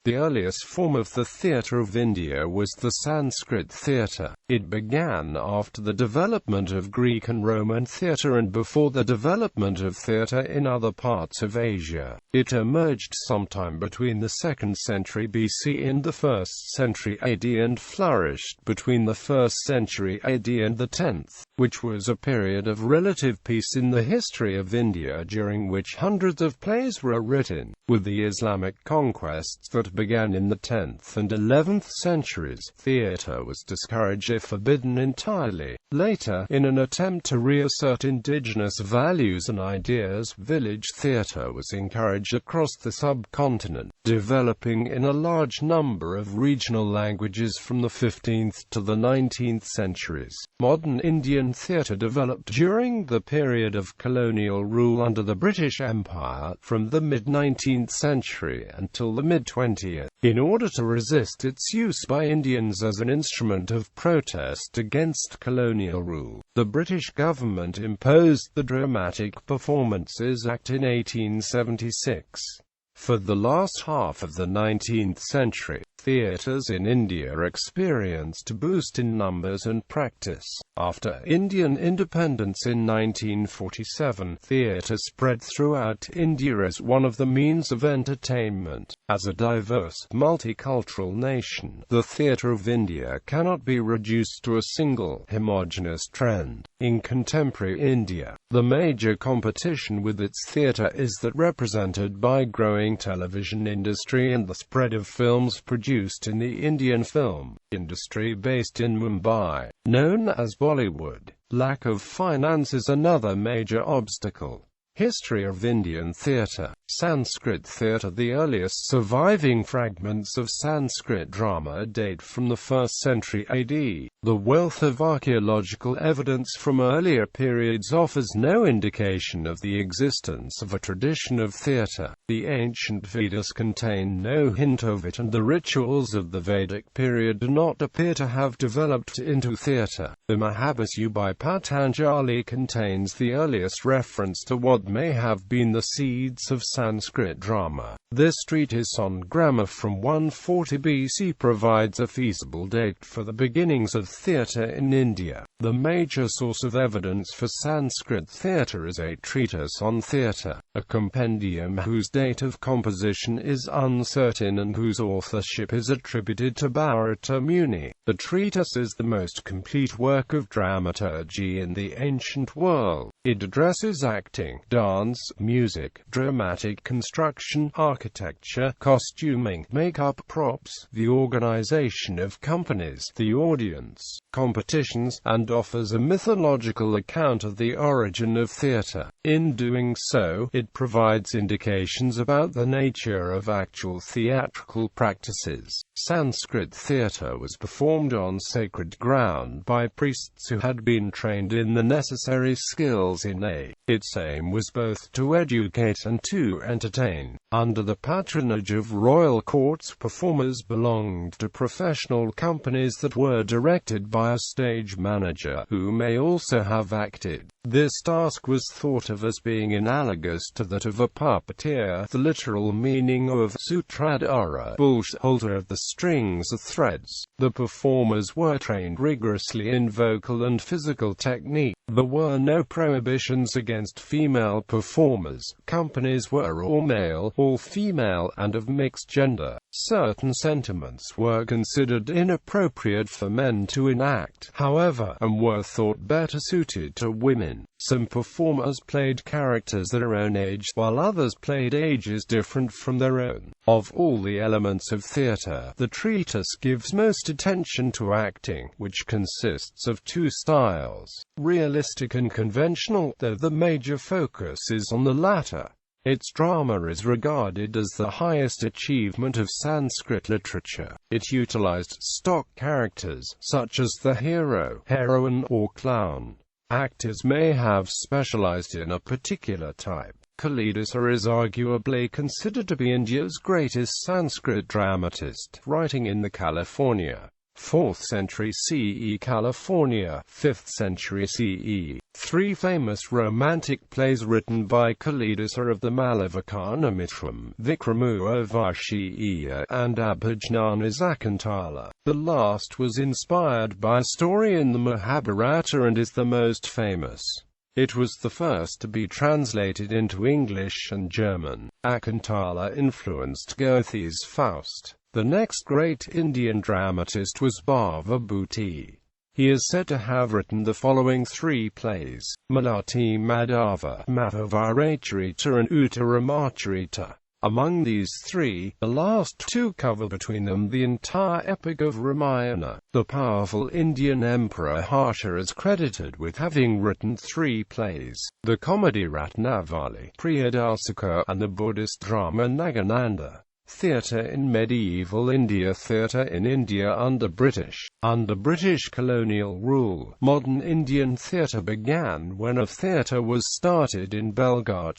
The earliest form of the theatre of India was the Sanskrit theatre. It began after the development of Greek and Roman theatre and before the development of theatre in other parts of Asia. It emerged sometime between the 2nd century BC and the 1st century AD and flourished between the 1st century AD and the 10th, which was a period of relative peace in the history of India during which hundreds of plays were written. With the Islamic conquests that began in the 10th and 11th centuries, theatre was discouraged if forbidden entirely. Later, in an attempt to reassert indigenous values and ideas, village theatre was encouraged across the subcontinent, developing in a large number of regional languages from the 15th to the 19th centuries. Modern Indian theatre developed during the period of colonial rule under the British Empire, from the mid-19th century until the mid-20th, in order to resist its use by Indians as an instrument of protest against colonial rule. The British government imposed the Dramatic Performances Act in 1876. For the last half of the 19th century, theatres in India experienced a boost in numbers and practice. After Indian independence in 1947, theatre spread throughout India as one of the means of entertainment. As a diverse, multicultural nation, the theatre of India cannot be reduced to a single, homogeneous trend. In contemporary India, the major competition with its theatre is that represented by growing television industry and the spread of films produced in the Indian film industry based in Mumbai, known as Bollywood. Lack of finance is another major obstacle. History of Indian theatre. Sanskrit theatre. The earliest surviving fragments of Sanskrit drama date from the 1st century AD. The wealth of archaeological evidence from earlier periods offers no indication of the existence of a tradition of theatre. The ancient Vedas contain no hint of it, and the rituals of the Vedic period do not appear to have developed into theatre. The Mahabharata by Patanjali contains the earliest reference to what may have been the seeds of Sanskrit drama. This treatise on grammar from 140 BC provides a feasible date for the beginnings of theatre in India. The major source of evidence for Sanskrit theatre is a treatise on theatre, a compendium whose date of composition is uncertain and whose authorship is attributed to Bharata Muni. The treatise is the most complete work of dramaturgy in the ancient world. It addresses acting, dance, music, dramatic construction, architecture, costuming, makeup, props, the organization of companies, the audience, competitions, and offers a mythological account of the origin of theatre. In doing so, it provides indications about the nature of actual theatrical practices. Sanskrit theatre was performed on sacred ground by priests who had been trained in the necessary skills in it. Its aim was both to educate and to entertain. Under the patronage of royal courts, performers belonged to professional companies that were directed by a stage manager, who may also have acted. This task was thought of as being analogous to that of a puppeteer, the literal meaning of sutradhara, holder of the strings or threads. The performers were trained rigorously in vocal and physical technique. There were no prohibitions against female performers. Companies were all male, all female, and of mixed gender. Certain sentiments were considered inappropriate for men to enact, however, and were thought better suited to women. Some performers played characters their own age, while others played ages different from their own. Of all the elements of theatre, the treatise gives most attention to acting, which consists of two styles, realistic and conventional, though the major focus is on the latter. Its drama is regarded as the highest achievement of Sanskrit literature. It utilized stock characters, such as the hero, heroine, or clown. Actors may have specialized in a particular type. Kalidasa is arguably considered to be India's greatest Sanskrit dramatist, writing in the California 4th century CE California, 5th century CE. 3 famous romantic plays written by Kalidas are of the Malayalam, Vikramurvashiya and Abhijnana Shakuntala. The last was inspired by a story in the Mahabharata and is the most famous. It was the first to be translated into English and German. Shakuntala influenced Goethe's Faust. The next great Indian dramatist was Bhavabhuti. He is said to have written the following 3 plays: Malati Madhava, Mahavaracharita and Uttaramacharita. Among these 3, the last 2 cover between them the entire epic of Ramayana. The powerful Indian emperor Harsha is credited with having written 3 plays: the comedy Ratnavali, Priyadasika, and the Buddhist drama Nagananda. Theatre in medieval India. Theatre in India under British colonial rule. Modern Indian theatre began when a theatre was started in Belgaum.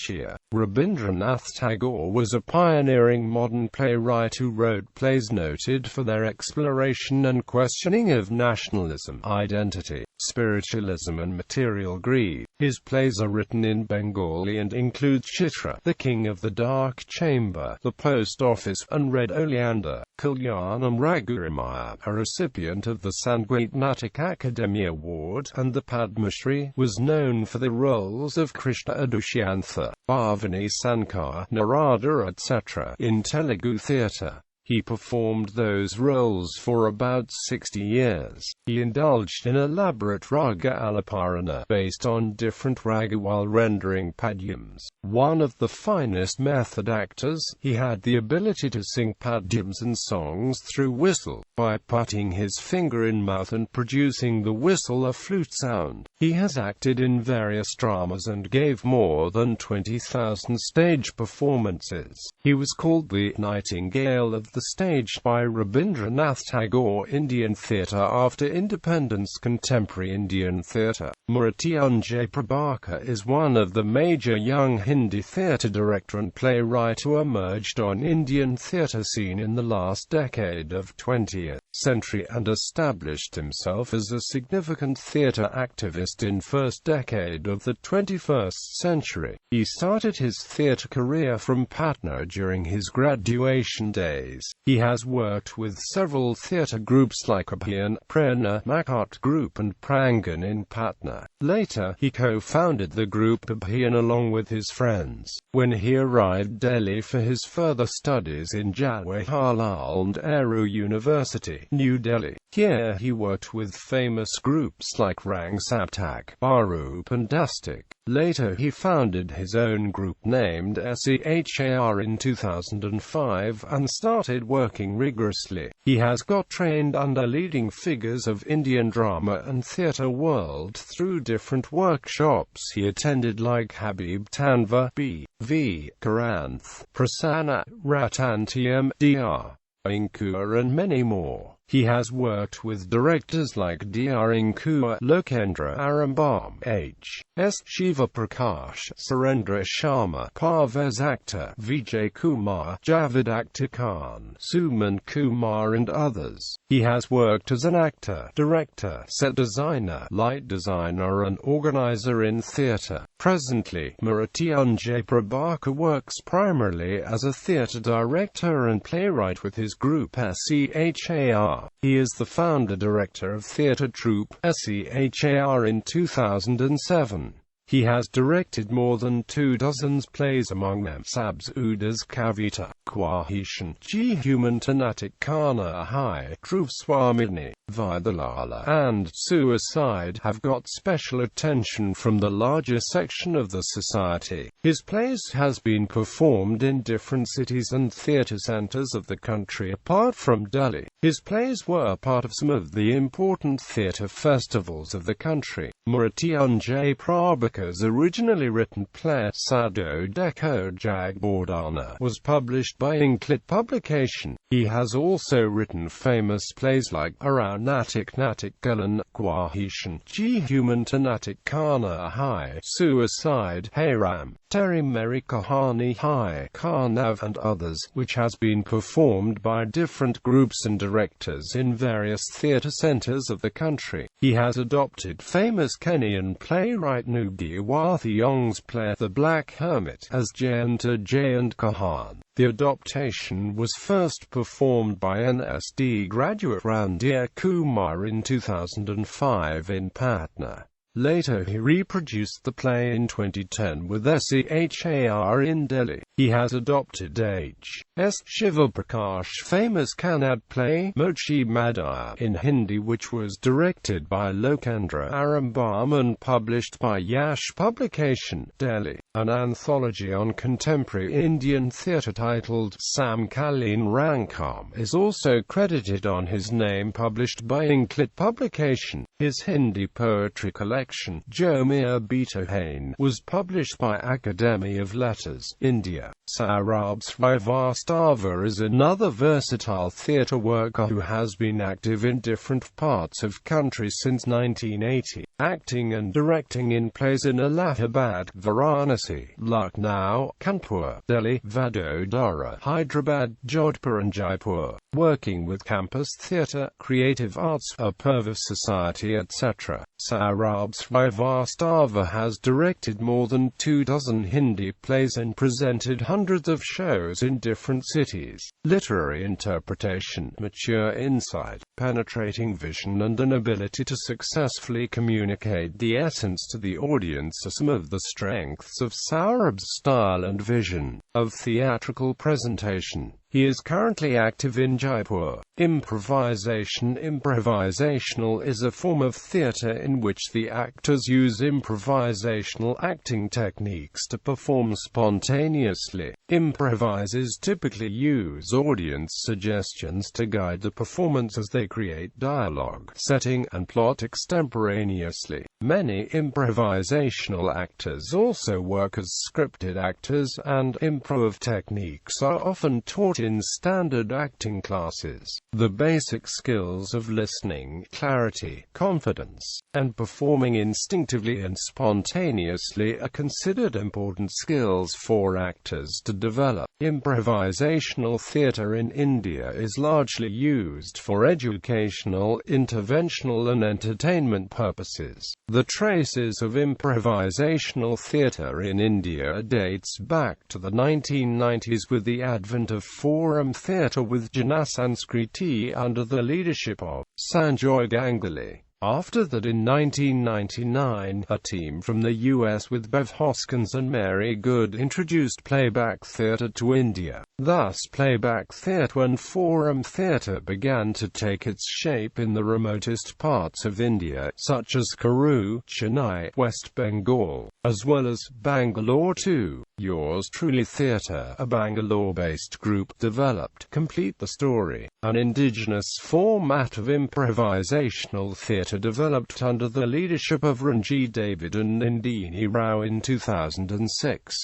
Rabindranath Tagore was a pioneering modern playwright who wrote plays noted for their exploration and questioning of nationalism, identity, spiritualism and material greed. His plays are written in Bengali and include Chitra, The King of the Dark Chamber, The Post Office, and Red Oleander. Kalyanam Raghuramaya, a recipient of the Sanskrit Natak Akademi Award and the Padma Shri, was known for the roles of Krishna Adushyanatha, Bhavani Sankar, Narada etc. in Telugu theatre. He performed those roles for about 60 years. He indulged in elaborate raga alaparana, based on different raga while rendering padyams. One of the finest method actors, he had the ability to sing padyams and songs through whistle, by putting his finger in mouth and producing the whistle a flute sound. He has acted in various dramas and gave more than 20,000 stage performances. He was called the Nightingale of the stage by Rabindranath Tagore. Indian theatre after independence. Contemporary Indian theatre. Mrityunjay Prabhakar is one of the major young Hindi theatre director and playwright who emerged on Indian theatre scene in the last decade of 20th century and established himself as a significant theatre activist in first decade of the 21st century. He started his theatre career from Patna during his graduation days. He has worked with several theatre groups like Abhiyan, Prerna, Makat Group and Prangan in Patna. Later, he co-founded the group Abhiyan along with his friends. When he arrived Delhi for his further studies in Jawaharlal Nehru University, New Delhi. Here he worked with famous groups like Rang Saptak, Baroop and Dastik. Later he founded his own group named SEHAR in 2005 and started working rigorously. He has got trained under leading figures of Indian drama and theatre world through different workshops he attended like Habib Tanvar, B.V. Karanth, Prasanna, Ratantiam, Dr. Inkua and many more. He has worked with directors like Dr. Inkua, Lokendra Arambam, H.S. Shiva Prakash, Surendra Sharma, Parvez Akhtar, Vijay Kumar, Javed Akhtar Khan, Suman Kumar and others. He has worked as an actor, director, set designer, light designer and organizer in theatre. Presently, Mrityunjay Prabhakar works primarily as a theatre director and playwright with his group SEHAR. He is the founder-director of theatre troupe SEHAR in 2007. He has directed more than 24 plays, among them Sabz Udas Kavita, Kwahishan, G Human Tanatik Kana Ahai, Dhruv Swamini, Vidalala, and Suicide have got special attention from the larger section of the society. His plays has been performed in different cities and theatre centres of the country apart from Delhi. His plays were part of some of the important theatre festivals of the country. Mrityunjay Prabhakar's originally written play Sado Deko Jagbordana was published published by Inklit publication. He has also written famous plays like Around Natik Natik Galan, Kwahishan, G Human Tanatik Kana Hai, Suicide, Hayram, Teri Meri Kahani Hai, Karnav and others, which has been performed by different groups and directors in various theatre centres of the country. He has adopted famous Kenyan playwright Ngugi wa Thiong's play The Black Hermit as Jayanta Jayant Kahan. The adaptation was first performed by NSD graduate Randhir Kumar in 2005 in Patna. Later he reproduced the play in 2010 with SEHAR in Delhi. He has adopted H.S. Shivaprakash famous Kannada play Mochi Madaya in Hindi, which was directed by Lokendra Arambam and published by Yash publication, Delhi. An anthology on contemporary Indian theatre titled Samkaleen Rankam is also credited on his name, published by Inklit publication. His Hindi poetry collection, Jomir Betahain, was published by Academy of Letters, India. Saurabh Srivastava is another versatile theatre worker who has been active in different parts of country since 1980, acting and directing in plays in Allahabad, Varanasi, Lucknow, Kanpur, Delhi, Vadodara, Hyderabad, Jodhpur and Jaipur, working with campus theatre, creative arts, Apurva Society etc. Saurabh Srivastava has directed more than 24 Hindi plays and presented hundreds of shows in different cities. Literary interpretation, mature insight, penetrating vision and an ability to successfully communicate the essence to the audience are some of the strengths of Saurabh's style and vision of theatrical presentation. He is currently active in Jaipur. Improvisation. Improvisational is a form of theatre in which the actors use improvisational acting techniques to perform spontaneously. Improvisers typically use audience suggestions to guide the performance as they create dialogue, setting, and plot extemporaneously. Many improvisational actors also work as scripted actors, and improv techniques are often taught in standard acting classes. The basic skills of listening, clarity, confidence, and performing instinctively and spontaneously are considered important skills for actors to develop. Improvisational theatre in India is largely used for educational, interventional and entertainment purposes. The traces of improvisational theatre in India dates back to the 1990s with the advent of forum theatre with Jana Sanskriti under the leadership of Sanjoy Ganguly. After that, in 1999, a team from the US with Bev Hoskins and Mary Good introduced playback theatre to India. Thus playback theatre and forum theatre began to take its shape in the remotest parts of India, such as Karur, Chennai, West Bengal, as well as Bangalore too. Yours Truly Theatre, a Bangalore-based group, developed Complete the Story, an indigenous format of improvisational theatre developed under the leadership of Ranjit David and Nandini Rao in 2006.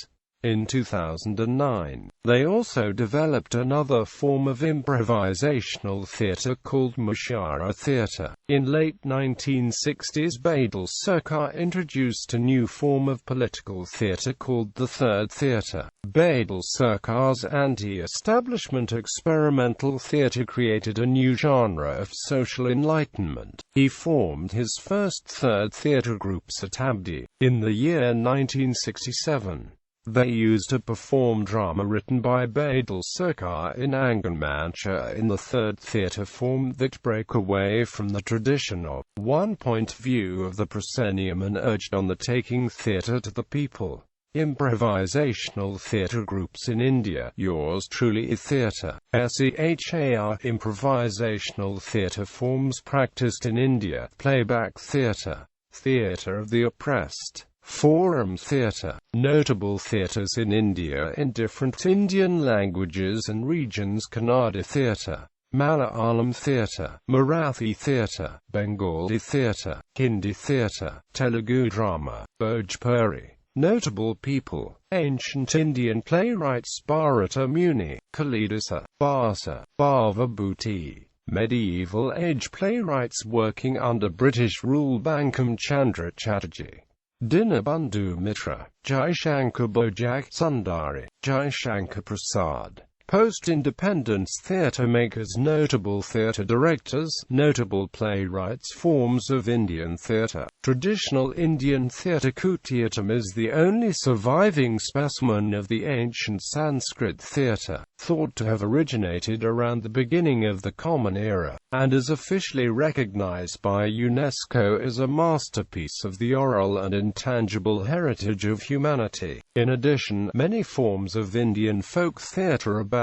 In 2009, they also developed another form of improvisational theatre called Mushara theatre. In late 1960s, Badal Sarkar introduced a new form of political theatre called the Third Theatre. Badal Sarkar's anti-establishment experimental theatre created a new genre of social enlightenment. He formed his first Third Theatre group Satabdi in the year 1967. They used to perform drama written by Badal Sarkar in Anganmancha in the Third Theatre form that break away from the tradition of one-point view of the proscenium and urged on the taking theatre to the people. Improvisational theatre groups in India. Yours Truly Theatre, SEHAR. Improvisational theatre forms practiced in India. Playback theatre, theatre of the oppressed. Forum theatre. Notable theatres in India in different Indian languages and regions: Kannada theatre, Malayalam theatre, Marathi theatre, Bengali theatre, Hindi theatre, Telugu drama, Bhojpuri, Notable people: ancient Indian playwrights Bharata Muni, Kalidasa, Bhasa, Bhava-Bhuti. Medieval age playwrights working under British rule Bankim Chandra Chatterjee, Dinabandhu Mitra, Jaishankar Bojak Sundari, Jaishankar Prasad. Post-independence theatre makers, notable theatre directors, notable playwrights. Forms of Indian theatre. Traditional Indian theatre. Kutiyattam is the only surviving specimen of the ancient Sanskrit theatre, thought to have originated around the beginning of the Common Era, and is officially recognized by UNESCO as a masterpiece of the oral and intangible heritage of humanity. In addition, many forms of Indian folk theatre abound.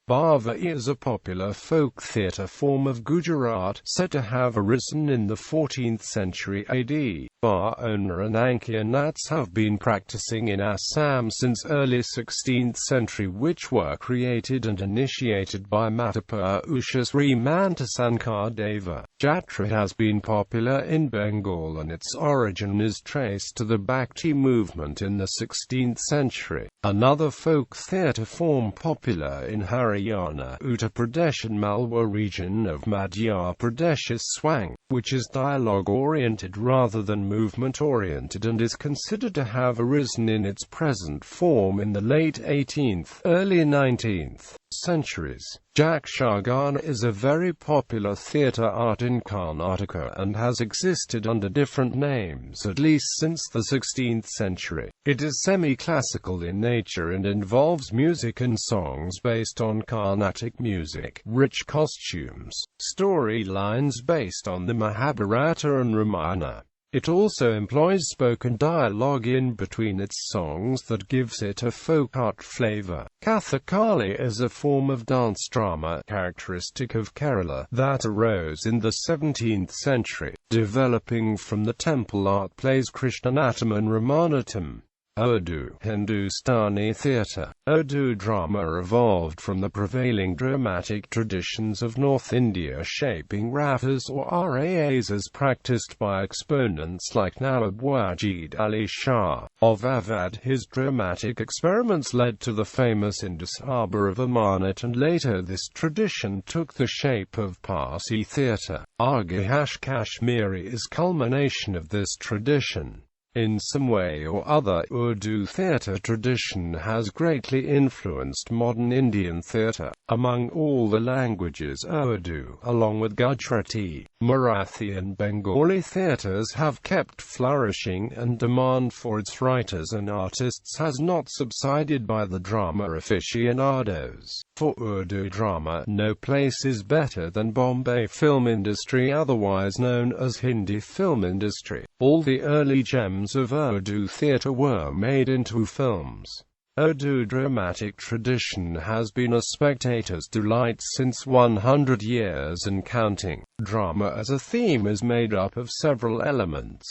Bhava is a popular folk theatre form of Gujarat, said to have arisen in the 14th century AD. Bhaona and Ankiya Nats have been practicing in Assam since early 16th century, which were created and initiated by Matapur Ushasri Mantasankar Deva. Jatra has been popular in Bengal, and its origin is traced to the Bhakti movement in the 16th century. Another folk theatre form popular in Haryana, Uttar Pradesh and Malwa region of Madhya Pradesh is Swang, which is dialogue-oriented rather than movement-oriented and is considered to have arisen in its present form in the late 18th, early 19th centuries. Yakshagana is a very popular theatre art in Karnataka and has existed under different names at least since the 16th century. It is semi-classical in nature and involves music and songs based on Carnatic music, rich costumes, storylines based on the Mahabharata and Ramayana. It also employs spoken dialogue in between its songs that gives it a folk art flavor. Kathakali is a form of dance drama characteristic of Kerala that arose in the 17th century, developing from the temple art plays Krishnanattam and Ramanattam. Urdu Hindustani theatre. Urdu drama evolved from the prevailing dramatic traditions of North India, shaping ratas or RAAs as practiced by exponents like Nawab Wajid Ali Shah of Awadh. His dramatic experiments led to the famous Indus Arbor of Amarnat, and later this tradition took the shape of Parsi theatre. Argahash Kashmiri is culmination of this tradition. In some way or other, Urdu theatre tradition has greatly influenced modern Indian theatre. Among all the languages, Urdu, along with Gujarati, Marathi and Bengali theatres have kept flourishing, and demand for its writers and artists has not subsided by the drama aficionados. For Urdu drama, no place is better than Bombay film industry, otherwise known as Hindi film industry. All the early gems of Urdu theatre were made into films. Urdu dramatic tradition has been a spectator's delight since 100 years and counting. Drama as a theme is made up of several elements.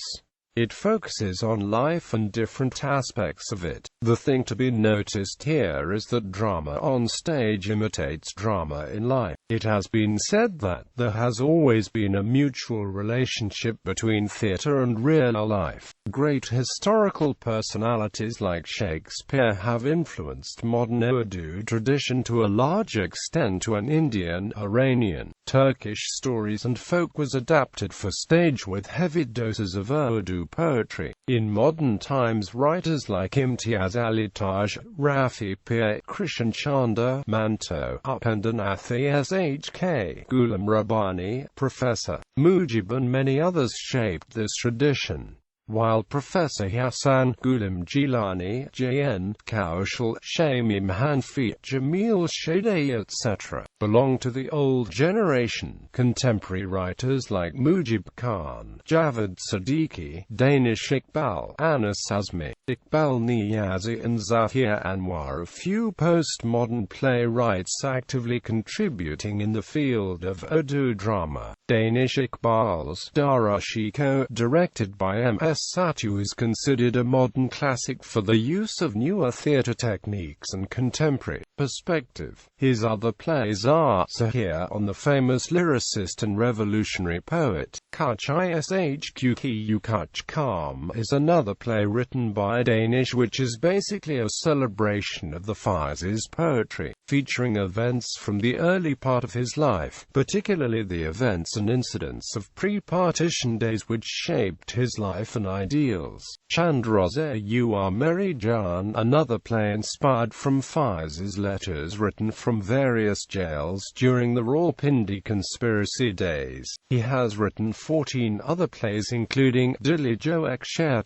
It focuses on life and different aspects of it. The thing to be noticed here is that drama on stage imitates drama in life. It has been said that there has always been a mutual relationship between theatre and real life. Great historical personalities like Shakespeare have influenced modern Urdu tradition to a large extent. To an Indian, Iranian, Turkish stories and folk was adapted for stage with heavy doses of Urdu poetry. In modern times, writers like Imtiaz Ali Taj, Rafi Pir, Krishan Chandra, Manto, Upendranath Shk, Ghulam Rabbani, Professor Mujib and many others shaped this tradition. While Professor Hassan, Ghulam Jilani, J.N. Kaushal, Shamim Hanfi, Jamil Shadeh etc. belong to the old generation, contemporary writers like Mujib Khan, Javed Siddiqui, Danish Iqbal, Anas Azmi, Iqbal Niazi and Zahir Anwar. A few postmodern playwrights actively contributing in the field of Urdu drama. Danish Iqbal's Dara Shikoh, directed by M.S. Satu, is considered a modern classic for the use of newer theatre techniques and contemporary perspective. His other plays are Sahir on the famous lyricist and revolutionary poet Kuch Ishq Kuch Kam is another play written by by Danish, which is basically a celebration of the Fire's poetry, featuring events from the early part of his life, particularly the events and incidents of pre-partition days which shaped his life and ideals. Chandroze You Are Meri Jaan, another play inspired from Fire's letters written from various jails during the Rawalpindi conspiracy days. He has written 14 other plays including Dili Jo Ekshar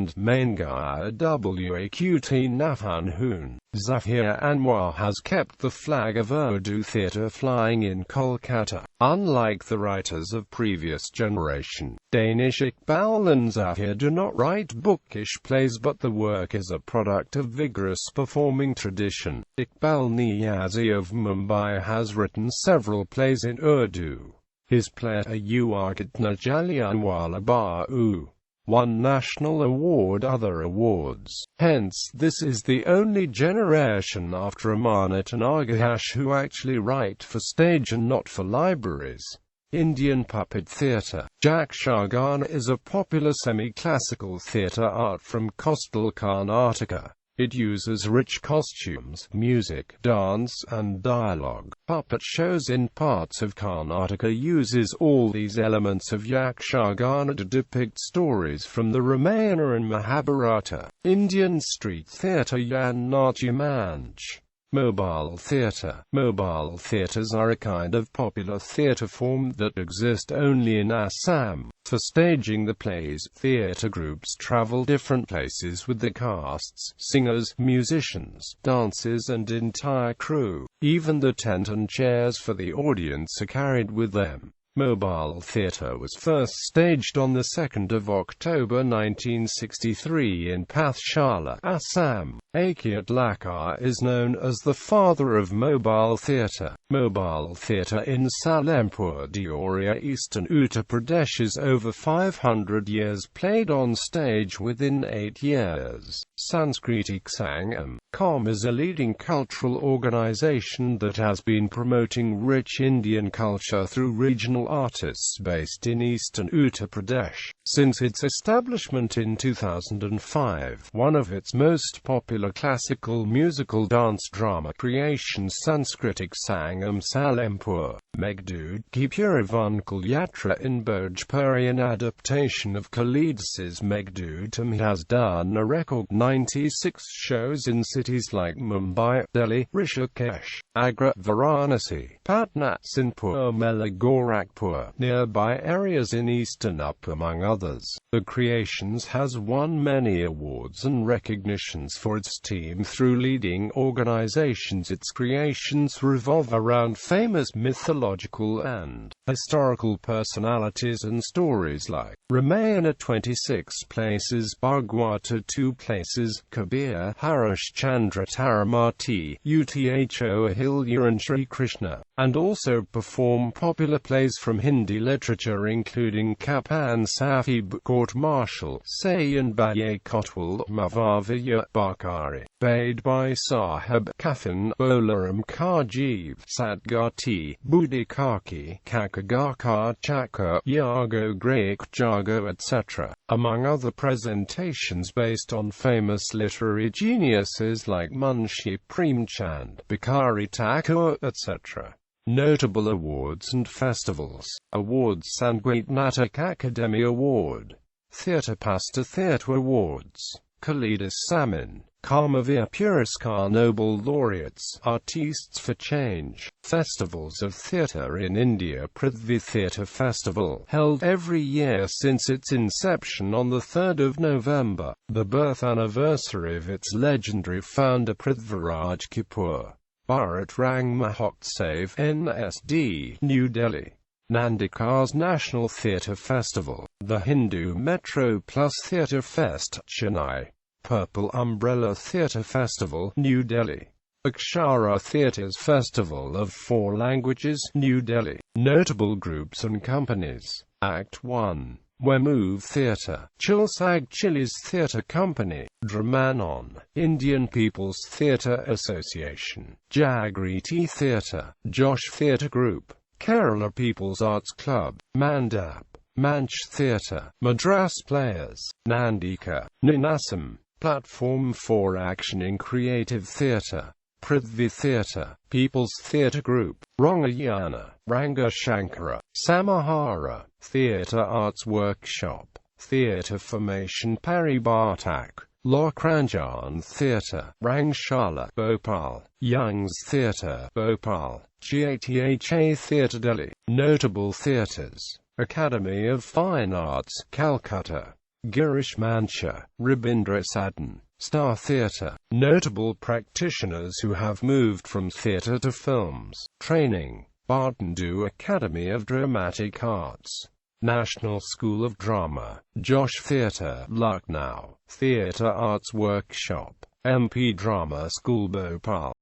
and Maingaya Waqt Nafhan Hoon. Zahir Anwar has kept the flag of Urdu theatre flying in Kolkata. Unlike the writers of previous generation, Danish Iqbal and Zahir do not write bookish plays, but the work is a product of vigorous performing tradition. Iqbal Niazi of Mumbai has written several plays in Urdu. His play You Are Kitna Jallianwala Bagh won national award, other awards. Hence, this is the only generation after Amanat and Agash who actually write for stage and not for libraries. Indian puppet theatre. Yakshagana is a popular semi-classical theatre art from coastal Karnataka. It uses rich costumes, music, dance, and dialogue. Puppet shows in parts of Karnataka uses all these elements of Yakshagana to depict stories from the Ramayana and Mahabharata. Indian street theatre. Yan Natya Manch. Mobile theatre. Mobile theatres are a kind of popular theatre form that exist only in Assam. For staging the plays, theatre groups travel different places with the casts, singers, musicians, dancers and entire crew. Even the tent and chairs for the audience are carried with them. Mobile theatre was first staged on the 2nd of October 1963 in Pathshala, Assam. Asia.It Lakar is known as the father of mobile theatre. Mobile theatre in Salempur Deoria, eastern Uttar Pradesh is over 500 years, played on stage within 8 years. Sanskrit Sangam.com is a leading cultural organization that has been promoting rich Indian culture through regional artists based in eastern Uttar Pradesh. Since its establishment in 2005, one of its most popular classical musical dance drama creations, Sanskritic Sangam Salempur, Meghdud Ki Purivankal Yatra in Bhojpuri, an adaptation of Kalidas's Meghdud, has done a record 96 shows in cities like Mumbai, Delhi, Rishikesh, Agra, Varanasi, Patna, Sinpur, Mela, Gorakhpur, nearby areas in eastern UP, among others. The Creations has won many awards and recognitions for its team through leading organizations. Its creations revolve around famous mythological and historical personalities and stories like Ramayana 26 places, Bhagavata 2 places, Kabir, Harish Chandra Taramati, Utho Ahilya and Sri Krishna, and also perform popular plays from Hindi literature including Kapan Sahib, Court Martial, Say and Baye Kotwal, Mavaviya, Bakari, Bade by Sahib, Kathan, Bolaram Kajiv, Satgati, Budi Kaki, Kakagaka, Chaka, Yago Grek, Jago, etc., among other presentations based on famous literary geniuses like Munshi Premchand, Bikari Thakur, etc. Notable awards and festivals. Awards: Sangeet Natak Academy Award, Theatre Pasta Theatre Awards, Kalidas Samman, Karmavir Puraskar, Nobel Laureates, Artistes for Change. Festivals of Theatre in India. Prithvi Theatre Festival, held every year since its inception on the 3rd of November, the birth anniversary of its legendary founder Prithviraj Kapoor. Bharat Rang Mahotsav, NSD, New Delhi. Nandikar's National Theatre Festival, the Hindu Metro Plus Theatre Fest, Chennai. Purple Umbrella Theatre Festival, New Delhi. Akshara Theatres Festival of 4 Languages, New Delhi. Notable groups and companies. Act 1. Wemove Theatre, Chilsag Chili's Theatre Company, Dramanon, Indian People's Theatre Association, Jagriti Theatre, Josh Theatre Group, Kerala People's Arts Club, Mandap, Manch Theatre, Madras Players, Nandika, Ninasam, Platform for Action in Creative Theatre, Prithvi Theatre, People's Theatre Group, Rangayana, Ranga Shankara, Samahara, Theatre Arts Workshop, Theatre Formation Paribartak, Lokranjan Theatre, Rangshala, Bhopal, Young's Theatre, Bhopal, GATHA Theatre Delhi. Notable theatres: Academy of Fine Arts, Calcutta, Girish Mancha, Rabindra Sadan, Star Theatre. Notable practitioners who have moved from theatre to films. Training: Bhartendu Academy of Dramatic Arts, National School of Drama, Josh Theatre, Lucknow, Theatre Arts Workshop, MP Drama School Bhopal.